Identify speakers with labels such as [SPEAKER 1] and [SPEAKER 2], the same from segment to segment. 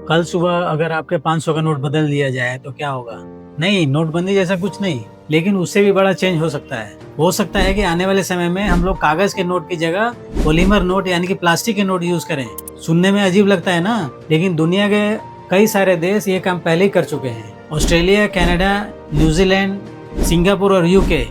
[SPEAKER 1] कल सुबह अगर आपके 500 का नोट बदल दिया जाए तो क्या होगा? नहीं, नोटबंदी जैसा कुछ नहीं, लेकिन उससे भी बड़ा चेंज हो सकता है। हो सकता है कि आने वाले समय में हम लोग कागज के नोट की जगह पॉलीमर नोट यानी कि प्लास्टिक के नोट यूज करें। सुनने में अजीब लगता है ना, लेकिन दुनिया के कई सारे देश ये काम पहले ही कर चुके हैं। ऑस्ट्रेलिया, कनाडा, न्यूजीलैंड, सिंगापुर और यूके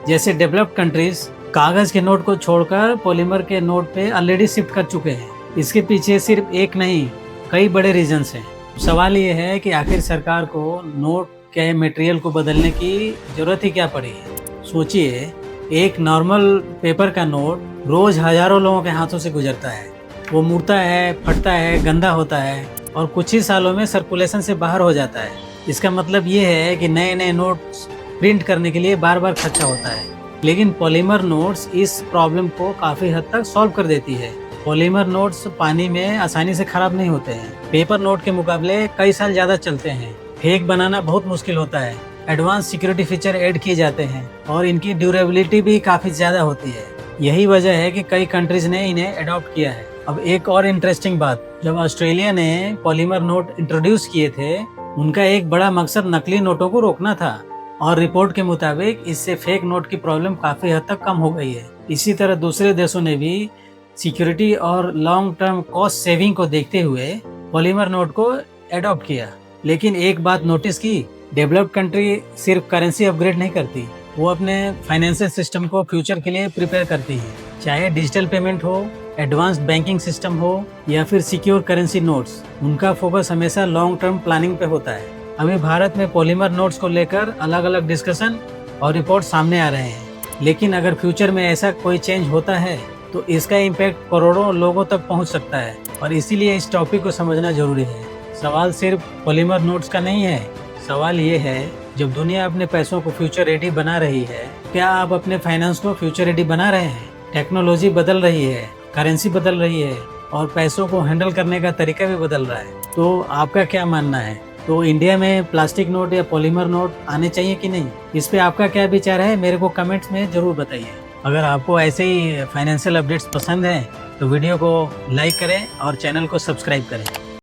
[SPEAKER 1] जैसे डेवलप्ड कंट्रीज कागज के नोट को छोड़कर पॉलीमर के नोट पे ऑलरेडी शिफ्ट कर चुके हैं। इसके पीछे सिर्फ एक नहीं, कई बड़े रीजंस हैं। सवाल ये है कि आखिर सरकार को नोट के मटेरियल को बदलने की जरूरत ही क्या पड़ी है। सोचिए, एक नॉर्मल पेपर का नोट रोज हजारों लोगों के हाथों से गुजरता है। वो मुड़ता है, फटता है, गंदा होता है और कुछ ही सालों में सर्कुलेशन से बाहर हो जाता है। इसका मतलब ये है कि नए नए नोट्स प्रिंट करने के लिए बार बार खर्चा होता है। लेकिन पॉलीमर नोट्स इस प्रॉब्लम को काफी हद तक सॉल्व कर देती है। पॉलीमर नोट्स पानी में आसानी से खराब नहीं होते हैं। पेपर नोट के मुकाबले कई साल ज्यादा चलते हैं। फेक बनाना बहुत मुश्किल होता है। एडवांस सिक्योरिटी फीचर ऐड किए जाते हैं और इनकी ड्यूरेबिलिटी भी काफी ज्यादा होती है। यही वजह है कि कई कंट्रीज ने इन्हें अडॉप्ट किया है। अब एक और इंटरेस्टिंग बात, जब ऑस्ट्रेलिया ने पॉलीमर नोट इंट्रोड्यूस किए थे, उनका एक बड़ा मकसद नकली नोटों को रोकना था और रिपोर्ट के मुताबिक इससे फेक नोट की प्रॉब्लम काफी हद तक कम हो गई है। इसी तरह दूसरे देशों ने भी सिक्योरिटी और लॉन्ग टर्म कॉस्ट सेविंग को देखते हुए पॉलीमर नोट को एडॉप्ट किया। लेकिन एक बात नोटिस की, डेवलप्ड कंट्री सिर्फ करेंसी अपग्रेड नहीं करती, वो अपने फाइनेंशियल सिस्टम को फ्यूचर के लिए प्रिपेयर करती है। चाहे डिजिटल पेमेंट हो, एडवांस्ड बैंकिंग सिस्टम हो या फिर सिक्योर करेंसी नोट्स, उनका फोकस हमेशा लॉन्ग टर्म प्लानिंग पे होता है। अभी भारत में पॉलीमर नोट्स को लेकर अलग अलग डिस्कशन और रिपोर्ट सामने आ रहे हैं, लेकिन अगर फ्यूचर में ऐसा कोई चेंज होता है तो इसका इम्पैक्ट करोड़ों लोगों तक पहुंच सकता है और इसीलिए इस टॉपिक को समझना जरूरी है। सवाल सिर्फ पॉलीमर नोट्स का नहीं है, सवाल ये है, जब दुनिया अपने पैसों को फ्यूचर रेडी बना रही है, क्या आप अपने फाइनेंस को फ्यूचर रेडी बना रहे हैं? टेक्नोलॉजी बदल रही है, करेंसी बदल रही है और पैसों को हैंडल करने का तरीका भी बदल रहा है। तो आपका क्या मानना है? तो इंडिया में प्लास्टिक नोट या पॉलीमर नोट आने चाहिए कि नहीं? इस पे आपका क्या विचार है, मेरे को कमेंट्स में जरूर बताइए। अगर आपको ऐसे ही फाइनेंशियल अपडेट्स पसंद हैं तो वीडियो को लाइक करें और चैनल को सब्सक्राइब करें।